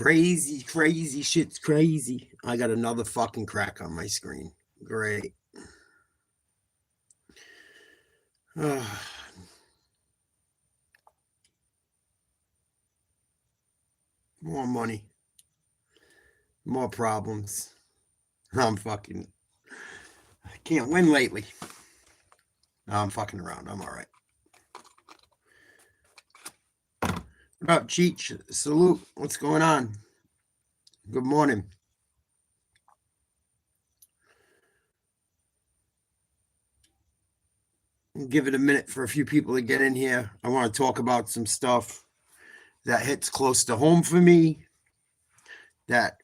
Crazy shit's crazy. I got another fucking crack on my screen. Great. More money. More problems. I can't win lately. I'm fucking around. I'm all right. What up, Cheech? Salute. What's going on? Good morning. Give it a minute for a few people to get in here. I want to talk about some stuff that hits close to home for me. That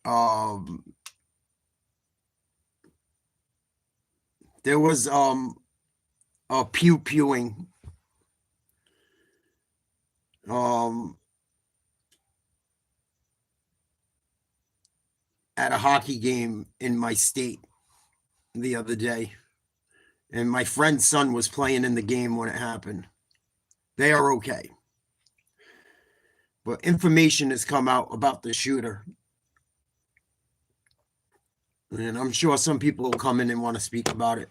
there was a pew-pewing at a hockey game in my state the other day. And my friend's son was playing in the game when it happened. They are okay. But information has come out about the shooter. And I'm sure some people will come in and want to speak about it.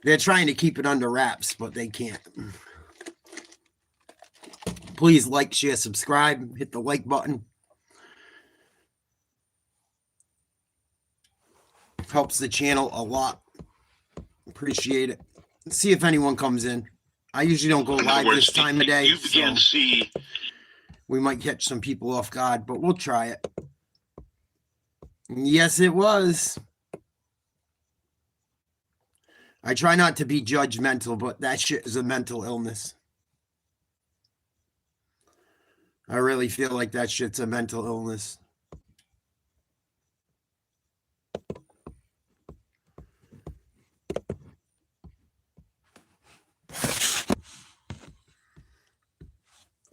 They're trying to keep it under wraps, but they can't. Please like, share, subscribe, hit the like button. Helps the channel a lot. Appreciate it. Let's see if anyone comes in. I usually don't go live this time of day. You began to see. We might catch some people off guard, but we'll try it. Yes, it was. I try not to be judgmental, but that shit is a mental illness. I really feel like that shit's a mental illness.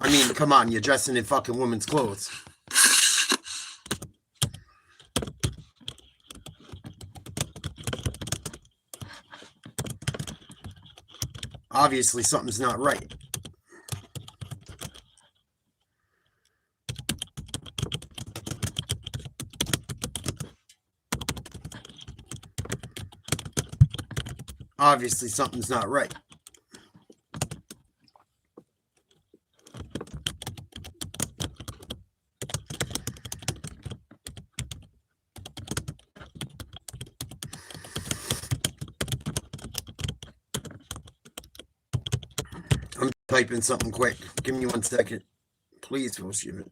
I mean, come on, you're dressing in fucking women's clothes. Obviously, something's not right. Obviously, something's not right. I'm typing something quick. Give me 1 second. Please, we'll see it.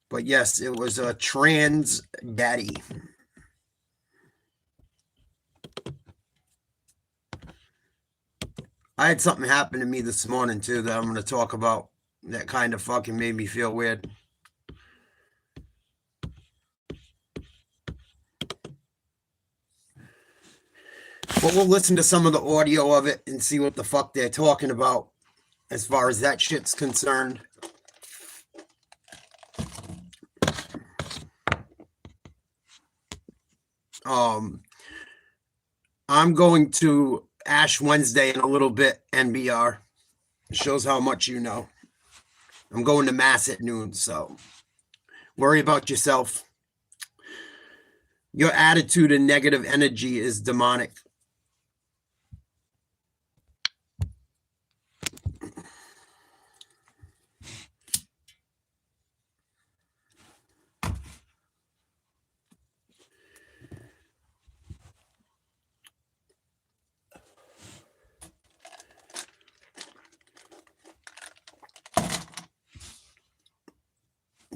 But yes, it was a trans daddy. I had something happen to me this morning, too, that I'm going to talk about that kind of fucking made me feel weird. But we'll listen to some of the audio of it and see what the fuck they're talking about as far as that shit's concerned. I'm going to Ash Wednesday in a little bit, NBR. It shows how much you know. I'm going to Mass at noon, so worry about yourself. Your attitude and negative energy is demonic.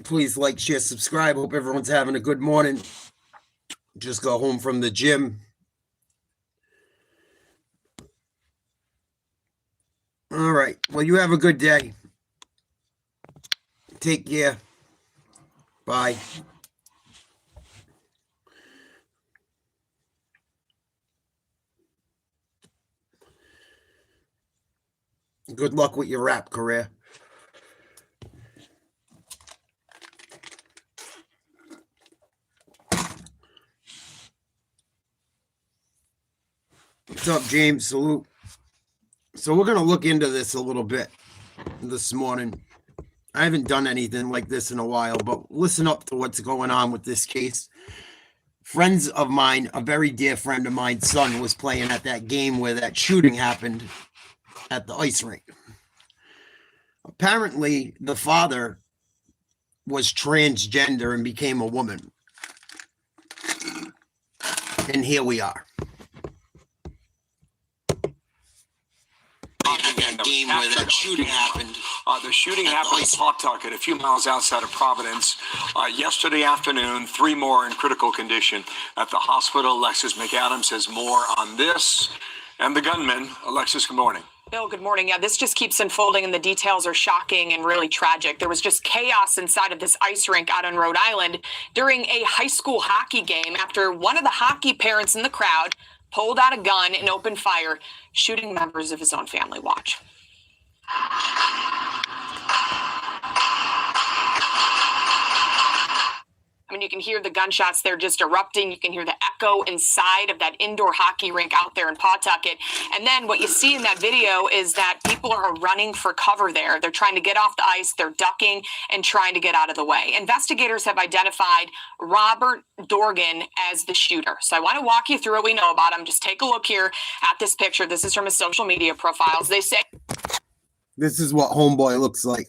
Please like, share, subscribe. Hope everyone's having a good morning. Just got home from the gym. All right. Well, you have a good day. Take care. Bye. Good luck with your rap career. What's up, James? Salute. So we're going to look into this a little bit this morning. I haven't done anything like this in a while, but listen up to what's going on with this case. Friends of mine, a very dear friend of mine's son was playing at that game where that shooting happened at the ice rink. Apparently, the father was transgender and became a woman. And here we are. Game where that shooting happened. The shooting happened in Pawtucket, a few miles outside of Providence. Yesterday afternoon, 3 more in critical condition at the hospital. Alexis McAdams has more on this. And the gunman. Alexis, good morning. Bill, good morning. Yeah, this just keeps unfolding and the details are shocking and really tragic. There was just chaos inside of this ice rink out on Rhode Island during a high school hockey game after one of the hockey parents in the crowd pulled out a gun and opened fire, shooting members of his own family. Watch. I mean, you can hear the gunshots there just erupting. You can hear the echo inside of that indoor hockey rink out there in Pawtucket. And then what you see in that video is that people are running for cover there. They're trying to get off the ice. They're ducking and trying to get out of the way. Investigators have identified Robert Dorgan as the shooter. So I want to walk you through what we know about him. Just take a look here at this picture. This is from his social media profiles. They say this is what homeboy looks like.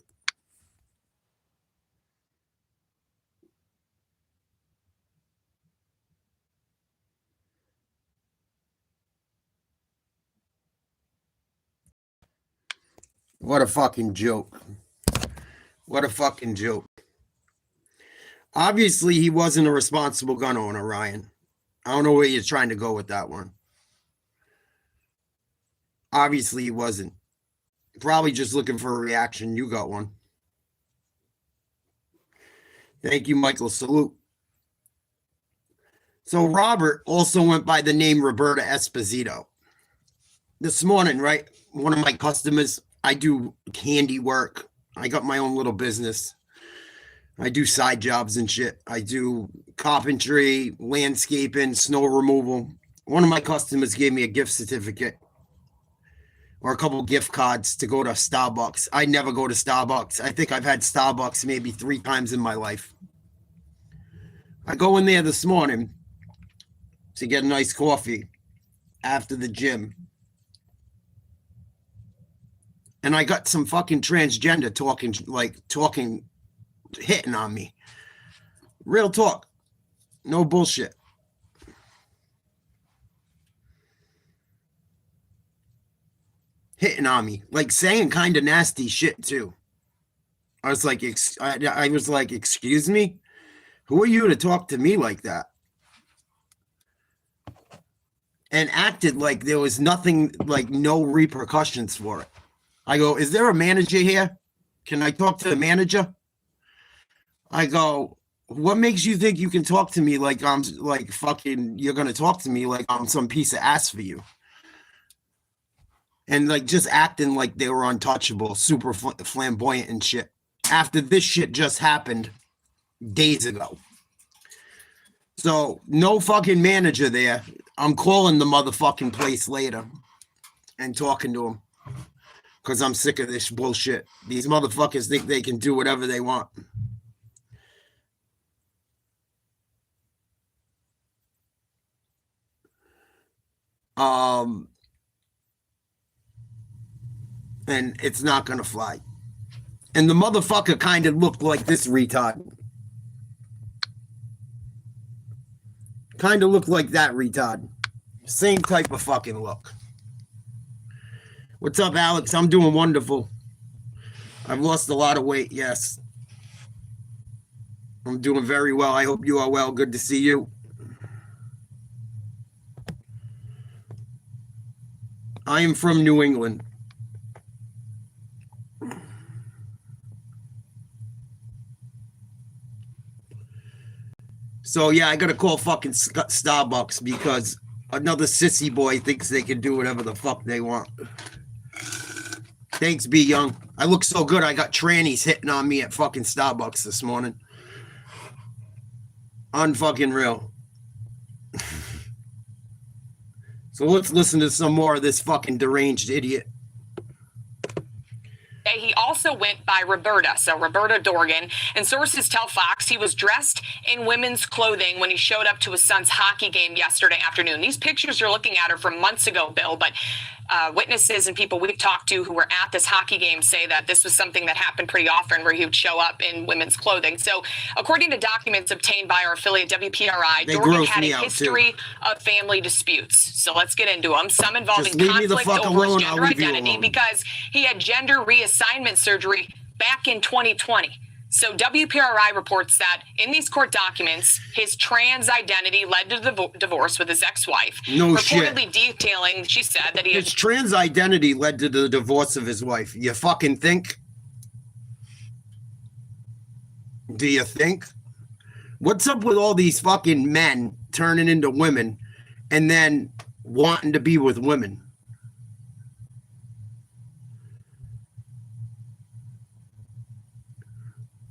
What a fucking joke. What a fucking joke. Obviously, he wasn't a responsible gun owner, Ryan. I don't know where you're trying to go with that one. Obviously, he wasn't. Probably just looking for a reaction. You got one. Thank you, Michael. Salute. So Robert also went by the name Roberta Esposito. This morning, right, one of my customers, I do handiwork. I got my own little business. I do side jobs and shit. I do carpentry, landscaping, snow removal. One of my customers gave me a gift certificate or a couple gift cards to go to Starbucks. I never go to Starbucks. I think I've had Starbucks maybe 3 times in my life. I go in there this morning to get a nice coffee after the gym. And I got some fucking transgender talking, hitting on me. Real talk. No bullshit. Hitting on me. Like saying kind of nasty shit too. I was like, excuse me? Who are you to talk to me like that? And acted like there was nothing, like no repercussions for it. I go, is there a manager here? Can I talk to the manager? I go, what makes you think you can talk to me like I'm like fucking, you're going to talk to me like I'm some piece of ass for you? And like just acting like they were untouchable, super flamboyant and shit. After this shit just happened days ago. So no fucking manager there. I'm calling the motherfucking place later and talking to him. Because I'm sick of this bullshit. These motherfuckers think they can do whatever they want. And it's not going to fly. And the motherfucker kind of looked like this retard. Kind of looked like that retard. Same type of fucking look. What's up, Alex? I'm doing wonderful. I've lost a lot of weight, yes. I'm doing very well. I hope you are well. Good to see you. I am from New England. So, yeah, I got to call fucking Starbucks because another sissy boy thinks they can do whatever the fuck they want. Thanks, B Young. I look so good. I got trannies hitting on me at fucking Starbucks this morning. Unfucking real. So let's listen to some more of this fucking deranged idiot. He also went by Roberta, so Roberta Dorgan, and sources tell Fox he was dressed in women's clothing when he showed up to his son's hockey game yesterday afternoon. These pictures you're looking at are from months ago, Bill, but witnesses and people we've talked to who were at this hockey game say that this was something that happened pretty often where he would show up in women's clothing. So according to documents obtained by our affiliate WPRI, Dorgan had a history of family disputes. So let's get into them. Some involving conflict over his gender identity because he had gender reassignment surgery back in 2020. So WPRI reports that in these court documents, his trans identity led to the divorce with his ex-wife. No reportedly shit. detailing, she said that his trans identity led to the divorce of his wife. You fucking think? Do you think? What's up with all these fucking men turning into women and then wanting to be with women?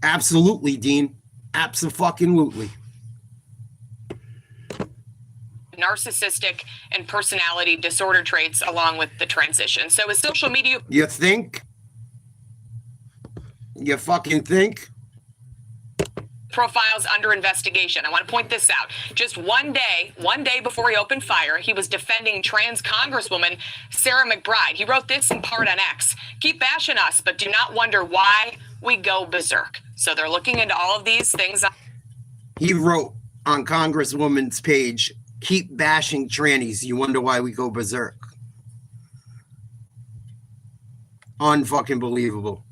Absolutely, Dean. Abso-fucking-lutely. narcissistic and personality disorder traits along with the transition. So his social media... You think? You fucking think? Profiles under investigation. I want to point this out. Just one day before he opened fire, he was defending trans Congresswoman Sarah McBride. He wrote this in part on X. Keep bashing us, but do not wonder why we go berserk. So they're looking into all of these things. He wrote on Congresswoman's page, keep bashing trannies. You wonder why we go berserk. Unfucking believable.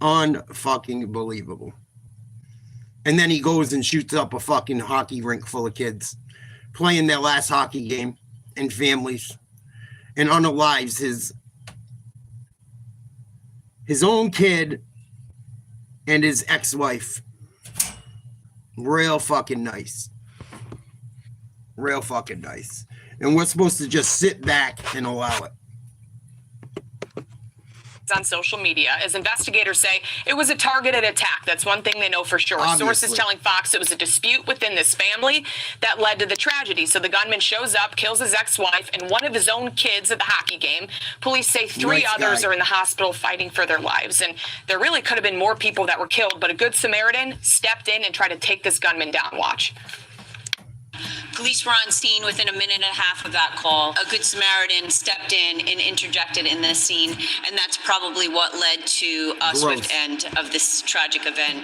Unfucking believable. And then he goes and shoots up a fucking hockey rink full of kids playing their last hockey game and families and unalives his own kid and his ex-wife. Real fucking nice. Real fucking nice. And we're supposed to just sit back and allow it. On social media, as investigators say, it was a targeted attack. That's one thing they know for sure. Obviously. Sources telling Fox it was a dispute within this family that led to the tragedy. So the gunman shows up, kills his ex-wife and one of his own kids at the hockey game. Police say three others are in the hospital fighting for their lives. And there really could have been more people that were killed, but a good Samaritan stepped in and tried to take this gunman down. Watch. Police were on scene within a minute and a half of that call. A good Samaritan stepped in and interjected in this scene, and that's probably what led to a swift end of this tragic event.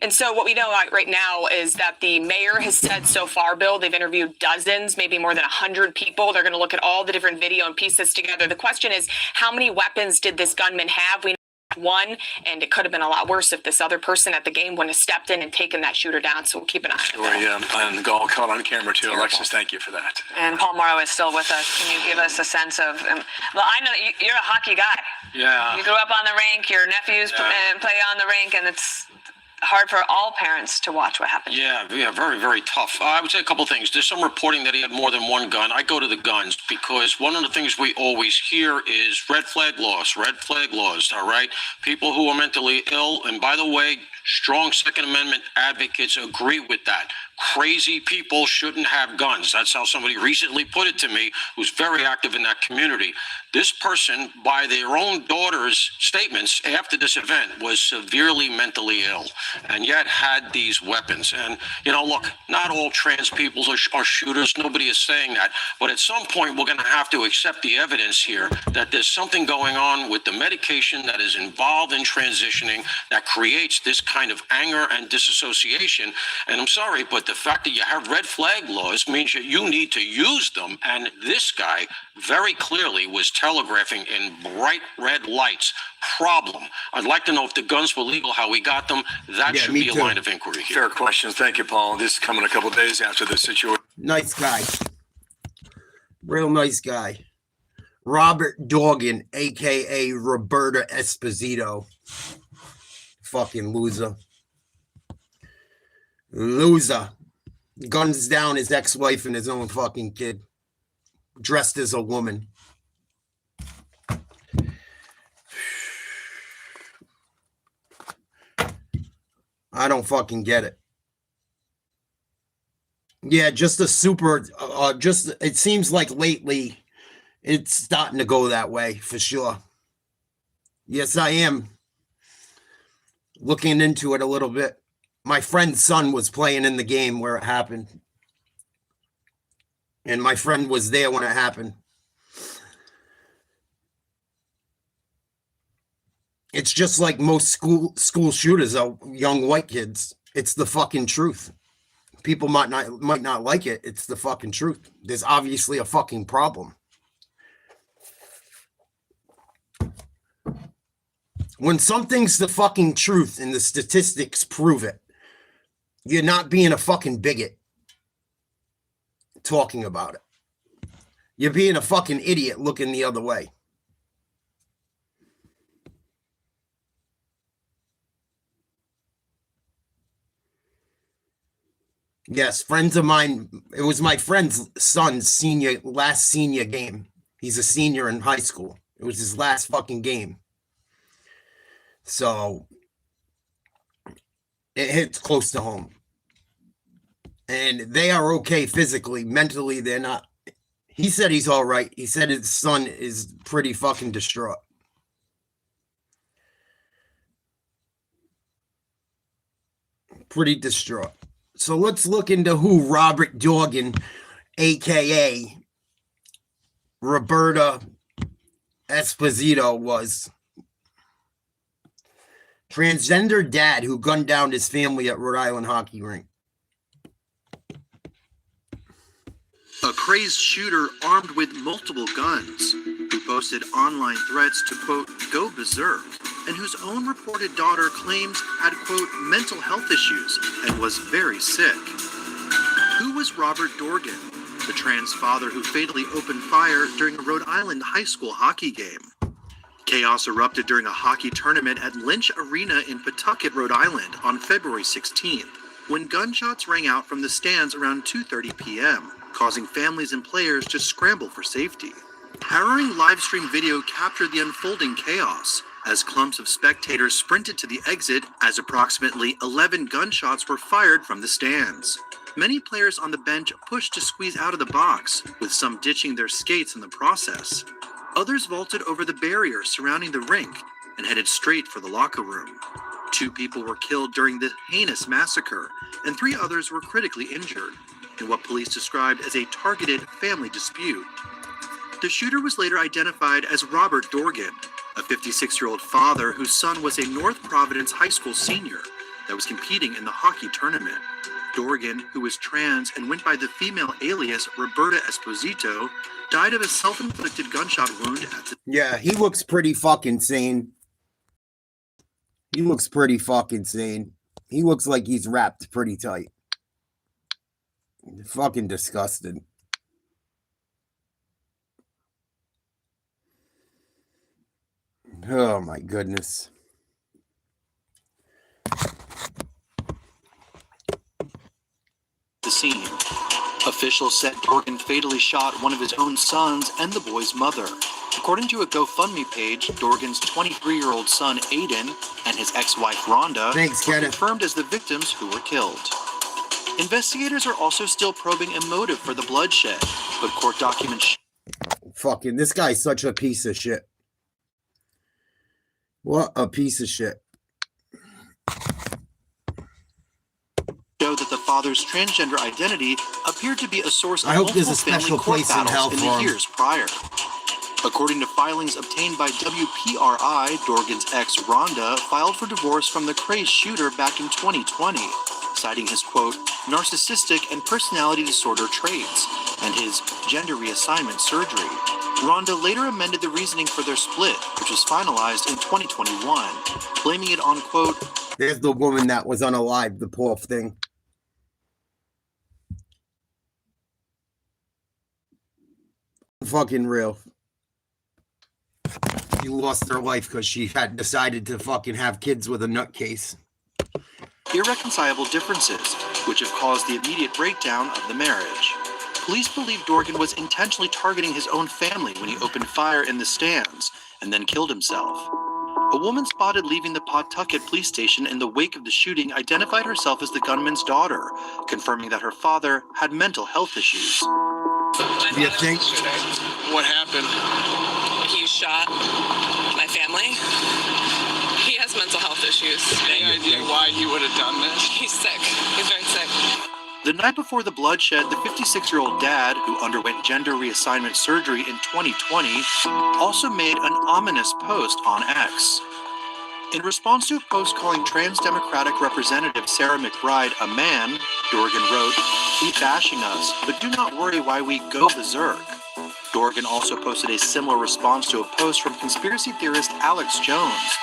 And so what we know right now is that the mayor has said so far, Bill, they've interviewed dozens, maybe more than 100 people. They're going to look at all the different video and piece this together. The question is, how many weapons did this gunman have? We know one, and it could have been a lot worse if this other person at the game wouldn't have stepped in and taken that shooter down. So we'll keep an eye on it. Yeah, and the goal caught on camera too. Terrible. Alexis, thank you for that. And Paul Morrow is still with us. Can you give us a sense of? Well, I know you're a hockey guy. Yeah. You grew up on the rink. Your nephews play on the rink, and it's hard for all parents to watch what happened. Yeah, very, very tough. I would say a couple things. There's some reporting that he had more than one gun. I go to the guns because one of the things we always hear is red flag laws, all right? People who are mentally ill, and by the way, strong Second Amendment advocates agree with that. Crazy people shouldn't have guns. That's how somebody recently put it to me, who's very active in that community. This person, by their own daughter's statements after this event, was severely mentally ill and yet had these weapons. And, you know, look, not all trans people are shooters. Nobody is saying that. But at some point, we're going to have to accept the evidence here that there's something going on with the medication that is involved in transitioning that creates this kind of anger and disassociation. And I'm sorry, but the fact that you have red flag laws means that you need to use them. And this guy very clearly was telegraphing in bright red lights. Problem. I'd like to know if the guns were legal, how we got them. That should be a line of inquiry here. Fair questions. Thank you, Paul. This is coming a couple of days after the situation. Nice guy. Real nice guy. Robert Dorgan, a.k.a. Roberta Esposito. Fucking loser. Loser. Guns down his ex-wife and his own fucking kid. Dressed as a woman. I don't fucking get it. Yeah, just a super, it seems like lately it's starting to go that way for sure. Yes, I am looking into it a little bit. My friend's son was playing in the game where it happened. And my friend was there when it happened. It's just like most school shooters are young white kids. It's the fucking truth. People might not like it. It's the fucking truth. There's obviously a fucking problem. When something's the fucking truth and the statistics prove it, you're not being a fucking bigot talking about it. You're being a fucking idiot looking the other way. Yes, friends of mine, it was my friend's son's last senior game. He's a senior in high school. It was his last fucking game. So it hits close to home. And they are okay physically. Mentally, they're not. He said he's all right. He said his son is pretty fucking distraught. Pretty distraught. So let's look into who Robert Dorgan, a.k.a. Roberta Esposito, was. Transgender dad who gunned down his family at Rhode Island hockey rink. A crazed shooter armed with multiple guns, who posted online threats to, quote, go berserk, and whose own reported daughter claims had, quote, mental health issues and was very sick. Who was Robert Dorgan, the trans father who fatally opened fire during a Rhode Island high school hockey game? Chaos erupted during a hockey tournament at Lynch Arena in Pawtucket, Rhode Island on February 16th, when gunshots rang out from the stands around 2:30 p.m., causing families and players to scramble for safety. Harrowing live stream video captured the unfolding chaos as clumps of spectators sprinted to the exit as approximately 11 gunshots were fired from the stands. Many players on the bench pushed to squeeze out of the box, with some ditching their skates in the process. Others vaulted over the barrier surrounding the rink and headed straight for the locker room. 2 people were killed during the heinous massacre, and 3 others were critically injured in what police described as a targeted family dispute. The shooter was later identified as Robert Dorgan, a 56-year-old father whose son was a North Providence high school senior that was competing in the hockey tournament. Dorgan, who was trans and went by the female alias Roberta Esposito, died of a self-inflicted gunshot wound at the... Yeah, he looks pretty fucking sane. He looks pretty fucking sane. He looks like he's wrapped pretty tight. Fucking disgusted. Oh my goodness. The scene. Officials said Dorgan fatally shot one of his own sons and the boy's mother. According to a GoFundMe page, Dorgan's 23-year-old son Aiden and his ex-wife Rhonda were confirmed as the victims who were killed. Investigators are also still probing a motive for the bloodshed, but court documents fucking, this guy's such a piece of shit. What a piece of shit. show that the father's transgender identity appeared to be a source of I hope there's a multiple special family court place in hell battles in for the him. years prior. According to filings obtained by WPRI, Dorgan's ex, Rhonda, filed for divorce from the crazed shooter back in 2020, citing his, quote, narcissistic and personality disorder traits and his gender reassignment surgery. Rhonda later amended the reasoning for their split, which was finalized in 2021, blaming it on, quote, there's the woman that was unalive, the poor thing. Fucking real. She lost her life because she had decided to fucking have kids with a nutcase. irreconcilable differences, which have caused the immediate breakdown of the marriage. Police believe Dorgan was intentionally targeting his own family when he opened fire in the stands and then killed himself. A woman spotted leaving the Pawtucket police station in the wake of the shooting identified herself as the gunman's daughter, confirming that her father had mental health issues. You think? What happened? He shot my family. He has mental health issues. Any idea why he would have done this? He's sick. He's very sick. The night before the bloodshed, the 56-year-old dad, who underwent gender reassignment surgery in 2020, also made an ominous post on X. In response to a post calling trans Democratic Representative Sarah McBride a man, Dorgan wrote, "Keep bashing us, but do not worry why we go berserk." Dorgan also posted a similar response to a post from conspiracy theorist Alex Jones.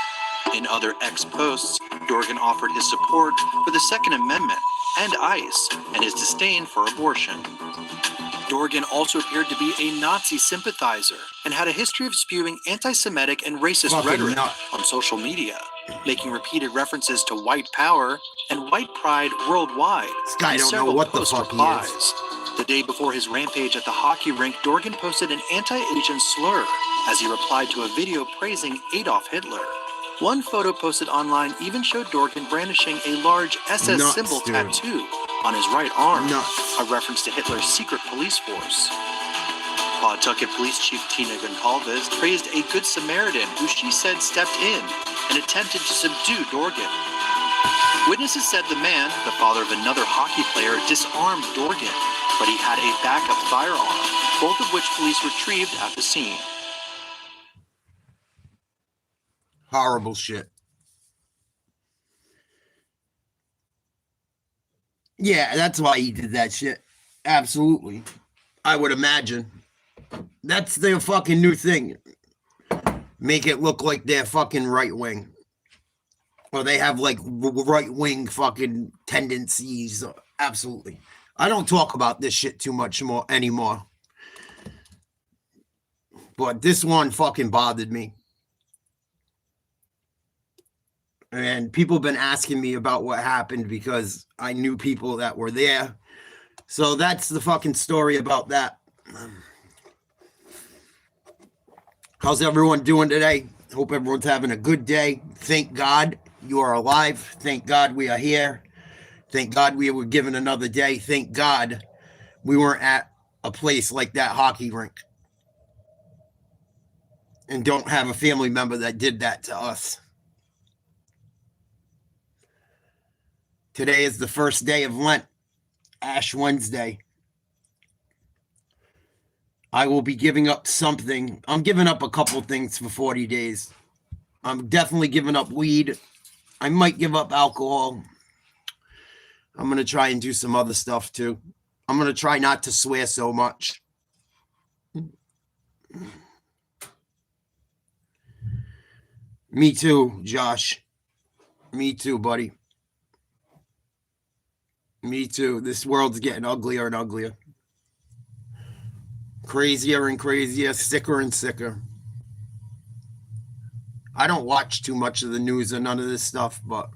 In other X posts, Dorgan offered his support for the Second Amendment and ICE and his disdain for abortion. Dorgan also appeared to be a Nazi sympathizer and had a history of spewing anti-Semitic and racist rhetoric on social media, making repeated references to white power and white pride worldwide. This guy don't know what the fuck he is. The day before his rampage at the hockey rink, Dorgan posted an anti-Asian slur as he replied to a video praising Adolf Hitler. One photo posted online even showed Dorgan brandishing a large SS symbol tattoo on his right arm, a reference to Hitler's secret police force. Pawtucket Police Chief Tina Goncalves praised a Good Samaritan who she said stepped in and attempted to subdue Dorgan. Witnesses said the man, the father of another hockey player, disarmed Dorgan, but he had a backup firearm, both of which police retrieved at the scene. Horrible shit. Yeah, that's why he did that shit. Absolutely. I would imagine. That's their fucking new thing. Make it look like they're fucking right wing. Or they have like right wing fucking tendencies. Absolutely. I don't talk about this shit too much more anymore. But this one fucking bothered me. And people have been asking me about what happened because I knew people that were there. So that's the fucking story about that. How's everyone doing today? Hope everyone's having a good day. Thank God you are alive. Thank God we are here. Thank God we were given another day. Thank God we weren't at a place like that hockey rink. And don't have a family member that did that to us. Today is the first day of Lent, Ash Wednesday. I will be giving up something. I'm giving up a couple things for 40 days. I'm definitely giving up weed. I might give up alcohol. I'm going to try and do some other stuff too. I'm going to try not to swear so much. Me too, Josh. Me too, buddy. Me too. This world's getting uglier and uglier. Crazier and crazier, sicker and sicker. I don't watch too much of the news or none of this stuff, but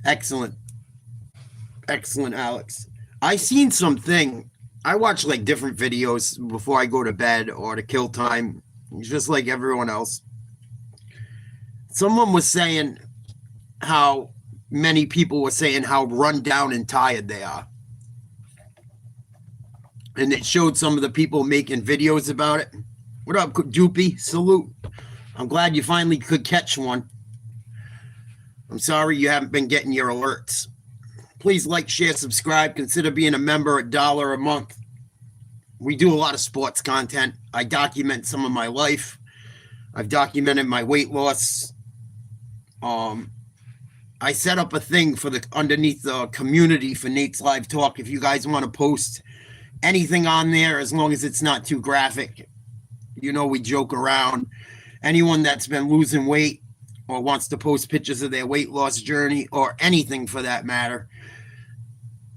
excellent. Excellent, Alex. I seen something. I watch like different videos before I go to bed or to kill time, just like everyone else. Someone was saying how many people were saying how run down and tired they are. And it showed some of the people making videos about it. What up, Doopy? Salute. I'm glad you finally could catch one. I'm sorry you haven't been getting your alerts. Please like, share, subscribe. Consider being a member at $1 a month. We do a lot of sports content. I document some of my life. I've documented my weight loss. I set up a thing for the underneath the community for Nate's Live Talk. If you guys want to post anything on there, as long as it's not too graphic, you know, we joke around. Anyone that's been losing weight or wants to post pictures of their weight loss journey or anything for that matter,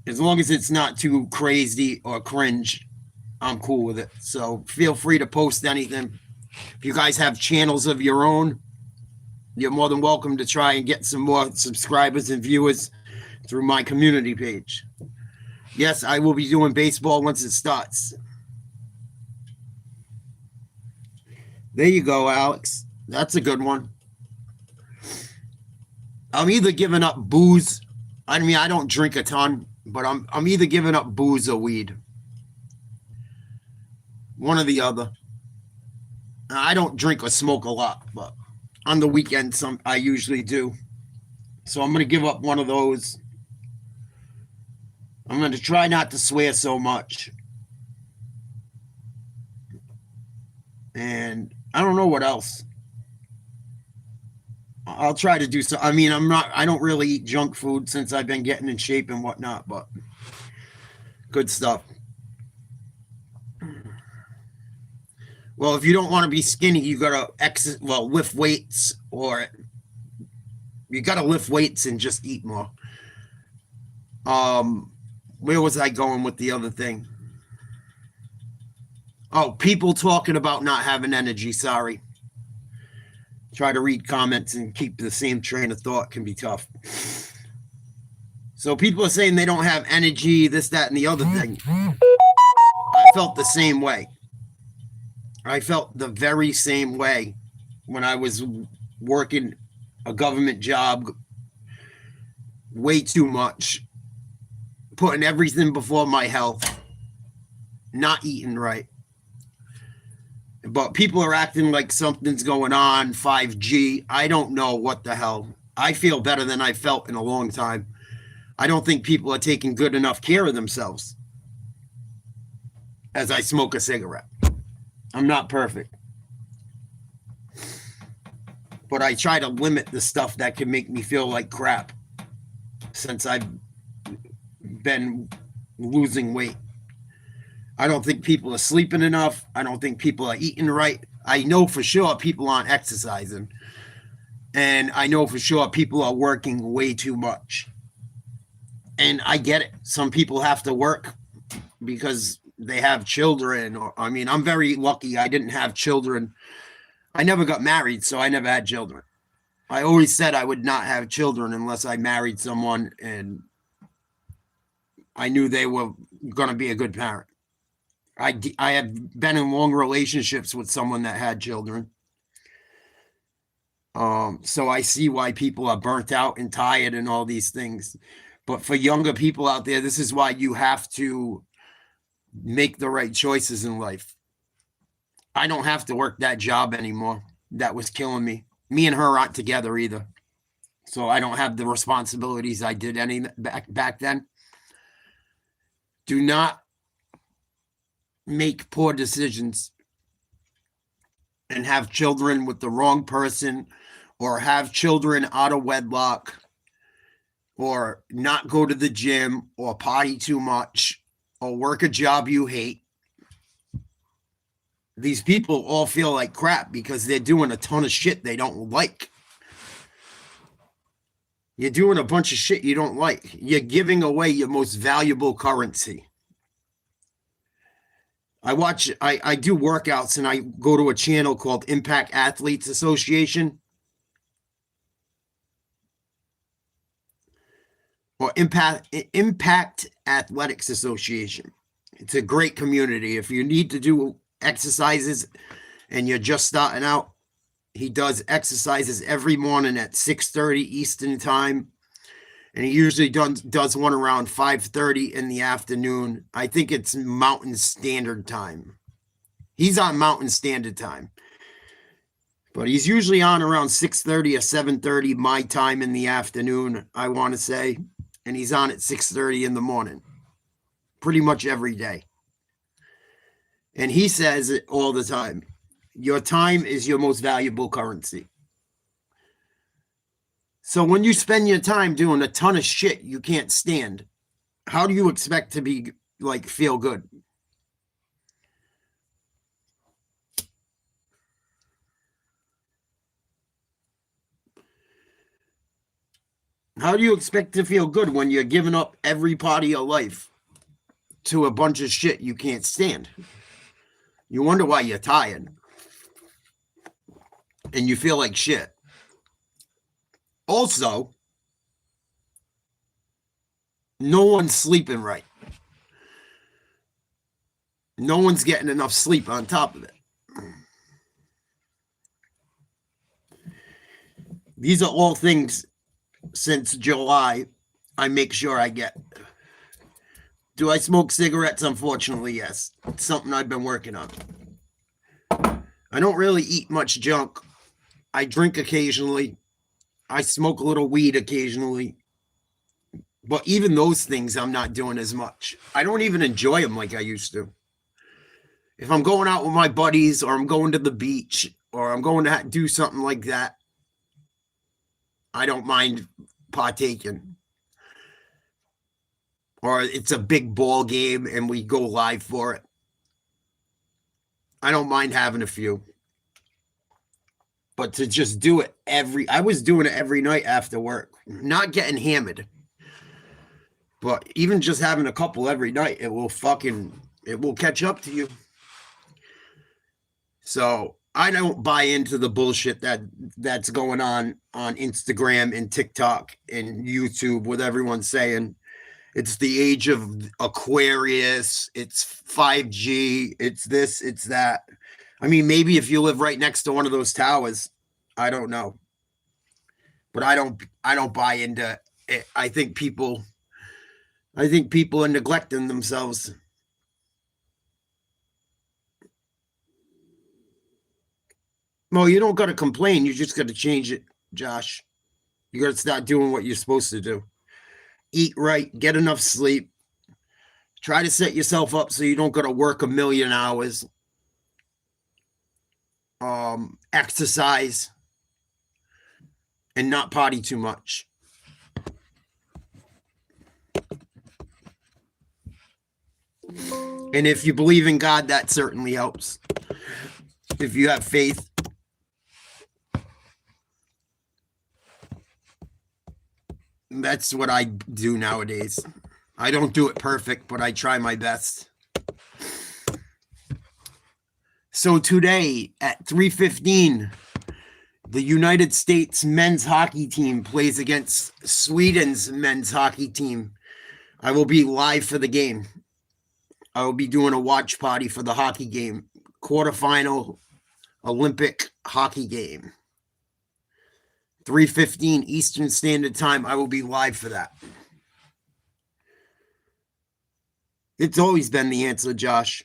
as long as it's not too crazy or cringe, I'm cool with it. So feel free to post anything. If you guys have channels of your own, you're more than welcome to try and get some more subscribers and viewers through my community page. Yes, I will be doing baseball once it starts. There you go, Alex. That's a good one. I'm either giving up booze. I mean, I don't drink a ton, but I'm either giving up booze or weed. One or the other. I don't drink or smoke a lot, but on the weekends I usually do. So I'm going to give up one of those. I'm going to try not to swear so much. And I don't know what else. I'll try to do so. I mean, I don't really eat junk food since I've been getting in shape and whatnot, but good stuff. Well, if you don't want to be skinny, you got to lift weights, or you got to lift weights and just eat more. Where was I going with the other thing? Oh, people talking about not having energy. Sorry. Try to read comments and keep the same train of thought can be tough. So people are saying they don't have energy, this, that, and the other thing. I felt the same way. I felt the very same way when I was working a government job way too much, putting everything before my health, not eating right. But people are acting like something's going on, 5G. I don't know what the hell. I feel better than I felt in a long time. I don't think people are taking good enough care of themselves as I smoke a cigarette. I'm not perfect. But I try to limit the stuff that can make me feel like crap since I've been losing weight. I don't think people are sleeping enough. I don't think people are eating right. I know for sure people aren't exercising. And I know for sure people are working way too much. And I get it. Some people have to work because they have children. I'm very lucky I didn't have children. I never got married, so I never had children. I always said I would not have children unless I married someone and I knew they were going to be a good parent. I have been in long relationships with someone that had children. So I see why people are burnt out and tired and all these things. But for younger people out there, this is why you have to make the right choices in life. I don't have to work that job anymore. That was killing me. Me and her aren't together either. So I don't have the responsibilities I did back then. Do not make poor decisions and have children with the wrong person, or have children out of wedlock, or not go to the gym, or party too much, or work a job you hate. These people all feel like crap because they're doing a ton of shit they don't like. You're doing a bunch of shit you don't like. You're giving away your most valuable currency. I do workouts, and I go to a channel called Impact Athletes Association. Or Impact Athletics Association. It's a great community. If you need to do exercises and you're just starting out, he does exercises every morning at 6:30 Eastern time. And he usually does one around 5:30 in the afternoon. I think it's Mountain Standard Time. He's on Mountain Standard Time. But he's usually on around 6:30 or 7:30 my time in the afternoon, I want to say. And he's on at 6:30 in the morning. Pretty much every day. And he says it all the time. Your time is your most valuable currency. So when you spend your time doing a ton of shit you can't stand, how do you expect to feel good? How do you expect to feel good when you're giving up every part of your life to a bunch of shit you can't stand? You wonder why you're tired and you feel like shit. Also, no one's sleeping right. No one's getting enough sleep on top of it. These are all things since July I make sure I get. Do I smoke cigarettes? Unfortunately, yes. It's something I've been working on. I don't really eat much junk. I drink occasionally. I smoke a little weed occasionally. But even those things I'm not doing as much. I don't even enjoy them like I used to. If I'm going out with my buddies or I'm going to the beach or I'm going to do something like that, I don't mind partaking. Or it's a big ball game and we go live for it. I don't mind having a few. But to just do it I was doing it every night after work, not getting hammered. But even just having a couple every night, it will catch up to you. So I don't buy into the bullshit that's going on Instagram and TikTok and YouTube with everyone saying it's the age of Aquarius, it's 5G, it's this, it's that. I mean, maybe if you live right next to one of those towers, I don't know. But I don't buy into it. I think people are neglecting themselves. Well, you don't got to complain. You just got to change it, Josh. You got to start doing what you're supposed to do. Eat right, get enough sleep. Try to set yourself up so you don't got to work 1,000,000 hours. Exercise and not party too much. And if you believe in God, that certainly helps. If you have faith. That's what I do nowadays. I don't do it perfect, but I try my best. So today at 3:15, the United States men's hockey team plays against Sweden's men's hockey team. I will be live for the game. I will be doing a watch party for the hockey game. Quarterfinal Olympic hockey game. 3:15 Eastern Standard Time. I will be live for that. It's always been the answer, Josh.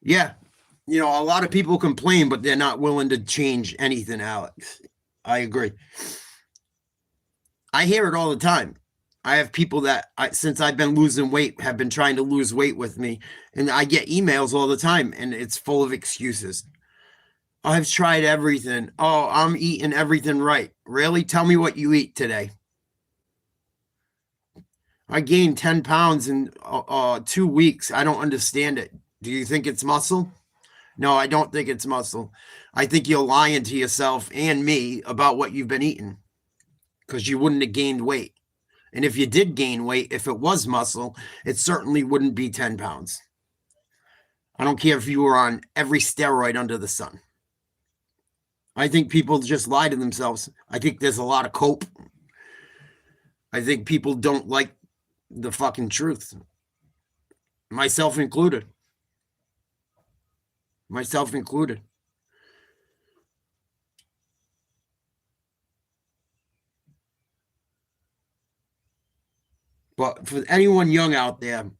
Yeah. You know, a lot of people complain, but they're not willing to change anything, Alex. I agree. I hear it all the time. I have people that, since I've been losing weight, have been trying to lose weight with me. And I get emails all the time, and it's full of excuses. I've tried everything. Oh, I'm eating everything right. Really? Tell me what you eat today. I gained 10 pounds in 2 weeks. I don't understand it. Do you think it's muscle? No, I don't think it's muscle. I think you're lying to yourself and me about what you've been eating because you wouldn't have gained weight. And if you did gain weight, if it was muscle, it certainly wouldn't be 10 pounds. I don't care if you were on every steroid under the sun. I think people just lie to themselves. I think there's a lot of cope. I think people don't like the fucking truth. Myself included. Myself included. But for anyone young out there,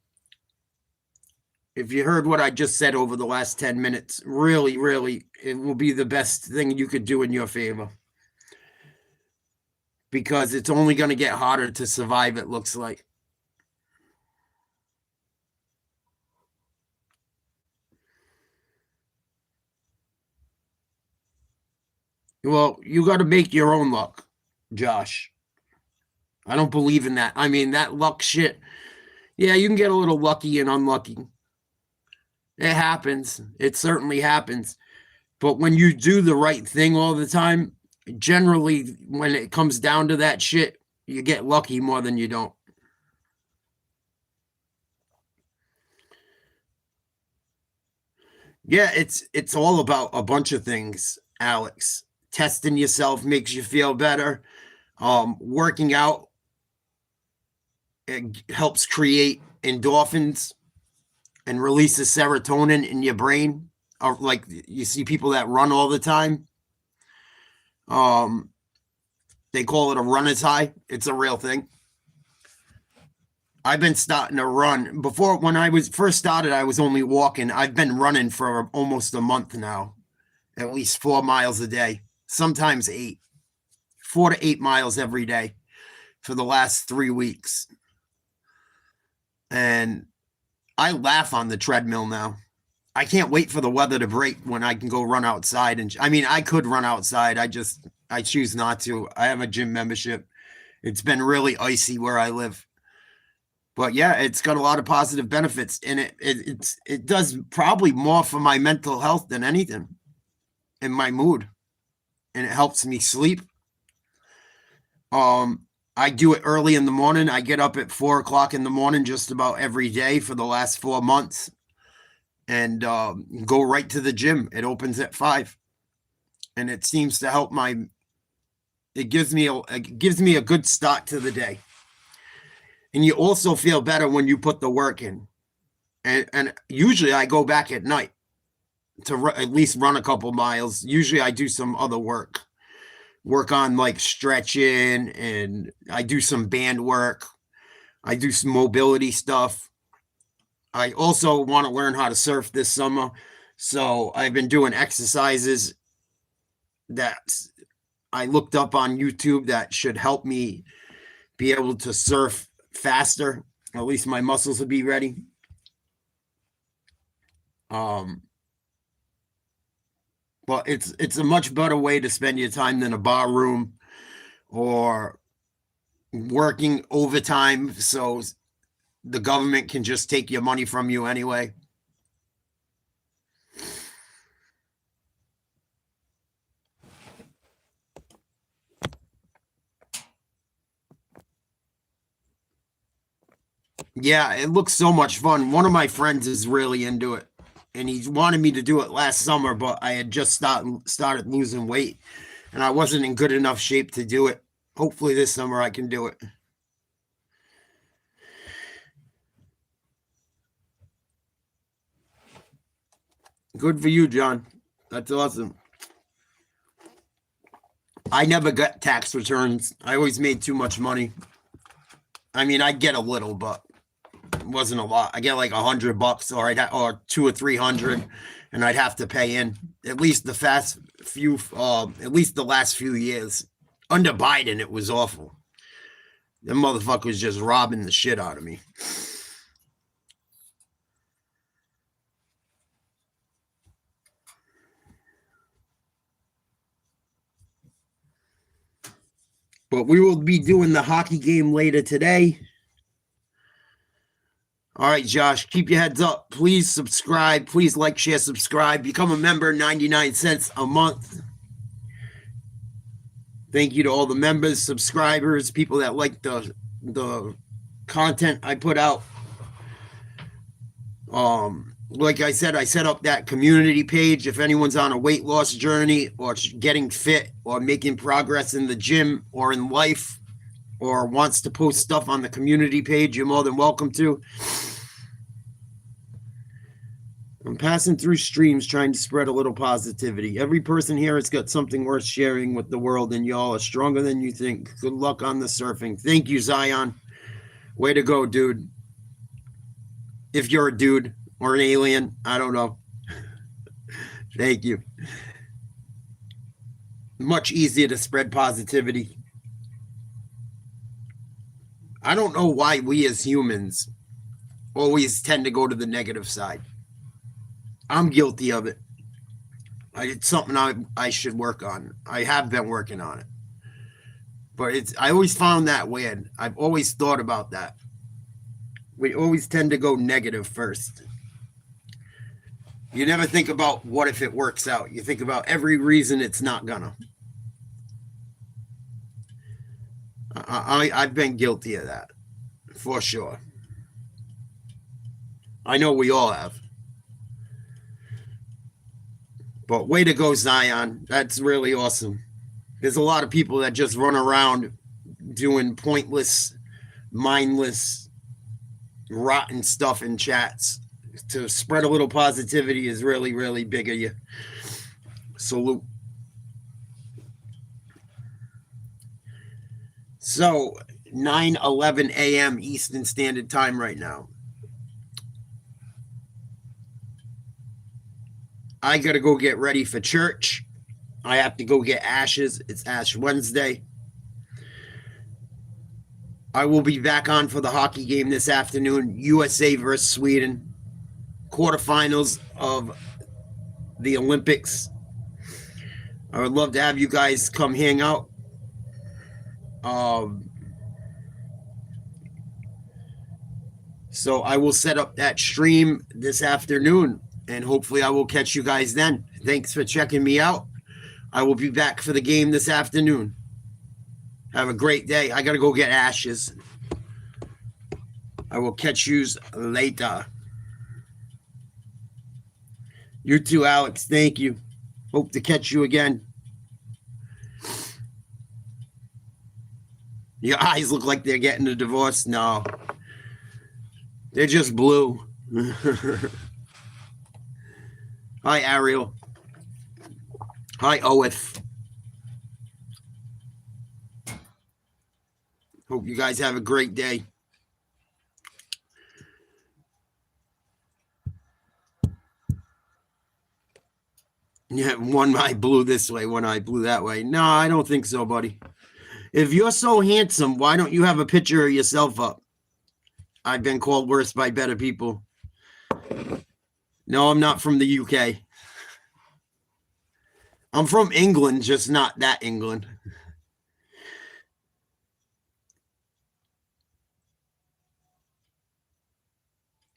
if you heard what I just said over the last 10 minutes, really, really, it will be the best thing you could do in your favor. Because it's only going to get harder to survive, it looks like. Well, you got to make your own luck, Josh. I don't believe in that. I mean, that luck shit. Yeah, you can get a little lucky and unlucky. It happens. It certainly happens. But when you do the right thing all the time, generally, when it comes down to that shit, you get lucky more than you don't. Yeah, it's all about a bunch of things, Alex. Testing yourself makes you feel better. Working out, it helps create endorphins and releases serotonin in your brain. like you see people that run all the time. They call it a runner's high. It's a real thing. I've been starting to run. Before, when I was first started, I was only walking. I've been running for almost a month now, at least 4 miles a day, sometimes 8, 4 to 8 miles every day for the last 3 weeks. And I laugh on the treadmill now. I can't wait for the weather to break when I can go run outside. And I mean, I could run outside. I choose not to. I have a gym membership. It's been really icy where I live. But yeah, it's got a lot of positive benefits, and it does probably more for my mental health than anything, and my mood, and it helps me sleep. I do it early in the morning. I get up at 4 o'clock in the morning just about every day for the last 4 months, and go right to the gym. It opens at 5, and it seems to help it gives me a good start to the day. And you also feel better when you put the work in. And usually I go back at night to at least run a couple miles. Usually I do some other work on like stretching, and I do some band work. I do some mobility stuff. I also want to learn how to surf this summer. So I've been doing exercises that I looked up on YouTube that should help me be able to surf faster. At least my muscles will be ready. But it's a much better way to spend your time than a bar room or working overtime so the government can just take your money from you anyway. Yeah, it looks so much fun. One of my friends is really into it, and he wanted me to do it last summer, but I had just started losing weight, and I wasn't in good enough shape to do it. Hopefully this summer I can do it. Good for you, John. That's awesome. I never got tax returns. I always made too much money. I mean, I'd get a little, but it wasn't a lot. I get like $100, or or 200 or 300, and I'd have to pay in at least the last few years. Under Biden, it was awful. The motherfucker was just robbing the shit out of me. But we will be doing the hockey game later today. All right, Josh, keep your heads up. Please subscribe. Please like, share, subscribe. Become a member, 99 cents a month. Thank you to all the members, subscribers, people that like the content I put out. Like I said, I set up that community page. If anyone's on a weight loss journey or getting fit or making progress in the gym or in life or wants to post stuff on the community page, you're more than welcome to. I'm passing through streams trying to spread a little positivity. Every person here has got something worth sharing with the world, and y'all are stronger than you think. Good luck on the surfing. Thank you, Zion. Way to go, dude. If you're a dude or an alien, I don't know. Thank you. Much easier to spread positivity. I don't know why we as humans always tend to go to the negative side. I'm guilty of it. It's something I should work on. I have been working on it. But I always found that weird. I've always thought about that. We always tend to go negative first. You never think about what if it works out. You think about every reason it's not gonna. I've been guilty of that, for sure. I know we all have. But way to go, Zion. That's really awesome. There's a lot of people that just run around doing pointless, mindless, rotten stuff in chats. to spread a little positivity is really, really big of you. Salute. So 9:11 a.m. Eastern Standard Time right now. I got to go get ready for church. I have to go get ashes. It's Ash Wednesday. I will be back on for the hockey game this afternoon. USA versus Sweden. Quarterfinals of the Olympics. I would love to have you guys come hang out. So I will set up that stream this afternoon, and hopefully I will catch you guys then. Thanks for checking me out. I will be back for the game this afternoon. Have a great day. I got to go get ashes. I will catch you later. You too, Alex. Thank you. Hope to catch you again. Your eyes look like they're getting a divorce. No. They're just blue. Hi, Ariel. Hi, Oeth. Hope you guys have a great day. Yeah, one eye blew this way, one eye blew that way. No, I don't think so, buddy. If you're so handsome, why don't you have a picture of yourself up? I've been called worse by better people. No, I'm not from the UK. I'm from England, just not that England.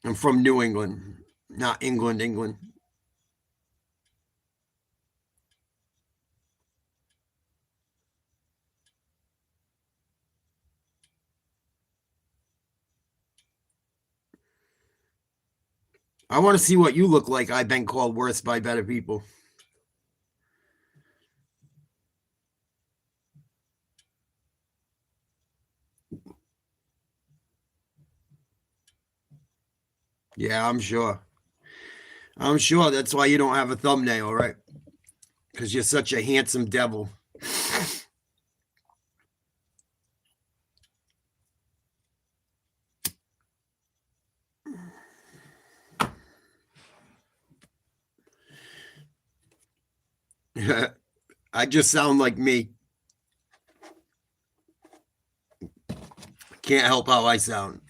I'm from New England, not England, England. I want to see what you look like. I've been called worse by better people. Yeah, I'm sure. I'm sure that's why you don't have a thumbnail, right? Because you're such a handsome devil. I just sound like me. Can't help how I sound.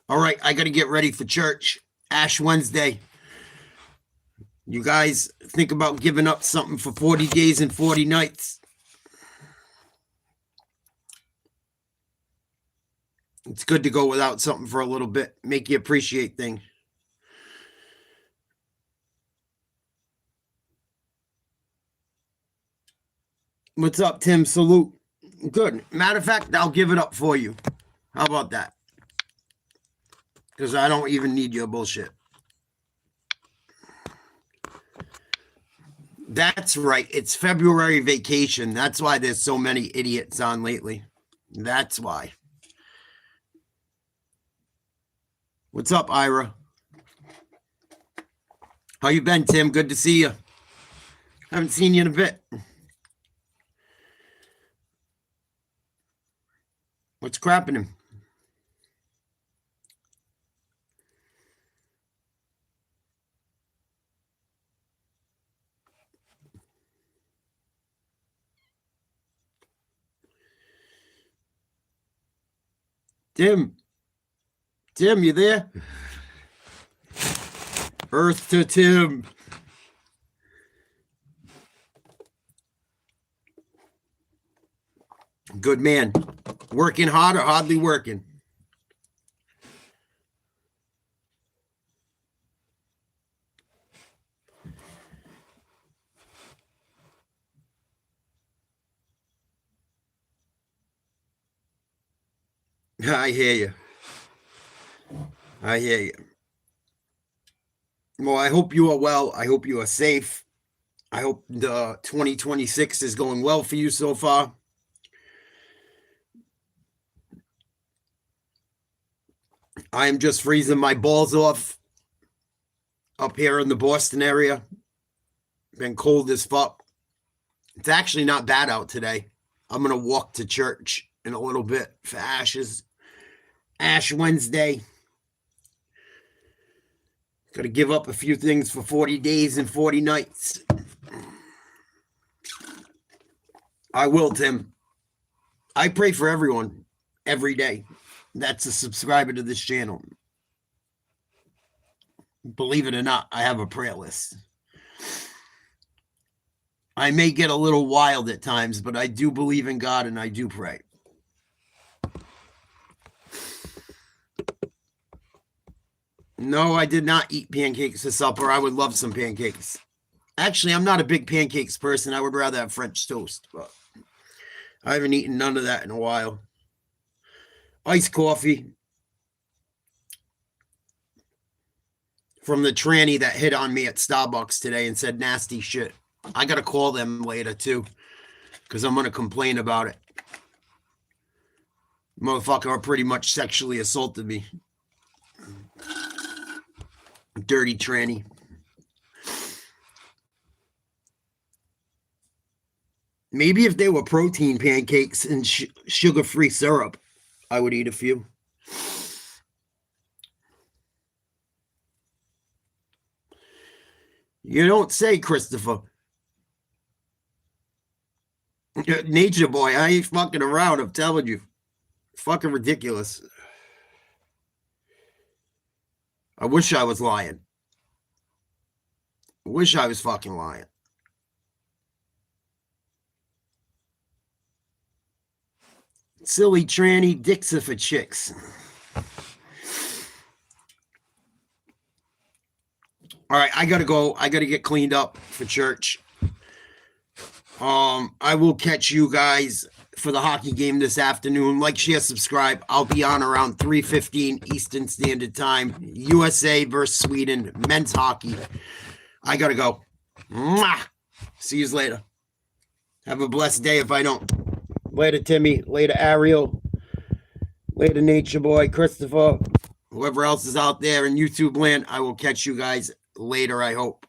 All right, I got to get ready for church. Ash Wednesday. You guys think about giving up something for 40 days and 40 nights. It's good to go without something for a little bit. Make you appreciate things. What's up, Tim? Salute. Good. Matter of fact, I'll give it up for you. How about that? Because I don't even need your bullshit. That's right. It's February vacation. That's why there's so many idiots on lately. That's why. What's up, Ira? How you been, Tim? Good to see you. Haven't seen you in a bit. What's crapping him? Tim, you there? Earth to Tim. Good man. Working hard or hardly working? I hear you. I hear you. Well, I hope you are well. I hope you are safe. I hope the 2026 is going well for you so far. I am just freezing my balls off up here in the Boston area. Been cold as fuck. It's actually not bad out today. I'm going to walk to church in a little bit for Ash Wednesday. Got to give up a few things for 40 days and 40 nights. I will, Tim. I pray for everyone every day that's a subscriber to this channel. Believe it or not, I have a prayer list. I may get a little wild at times, but I do believe in God and I do pray. No, I did not eat pancakes for supper. I would love some pancakes. Actually, I'm not a big pancakes person. I would rather have French toast, but I haven't eaten none of that in a while. Iced coffee from the tranny that hit on me at Starbucks today and said nasty shit. I got to call them later, too, because I'm going to complain about it. Motherfucker pretty much sexually assaulted me. Dirty tranny. Maybe if they were protein pancakes and sugar-free syrup, I would eat a few. You don't say, Christopher. Nature boy, I ain't fucking around, I'm telling you. Fucking ridiculous. I wish I was lying. I wish I was fucking lying. Silly tranny, dicks are for chicks. All right, I gotta go. I gotta get cleaned up for church. I will catch you guys for the hockey game this afternoon. Like, share, subscribe. I'll be on around 3:15 Eastern Standard Time. USA versus Sweden, men's hockey. I gotta go. Mwah! See you later. Have a blessed day if I don't. Later, Timmy. Later, Ariel. Later, Nature Boy, Christopher. Whoever else is out there in YouTube land, I will catch you guys later, I hope.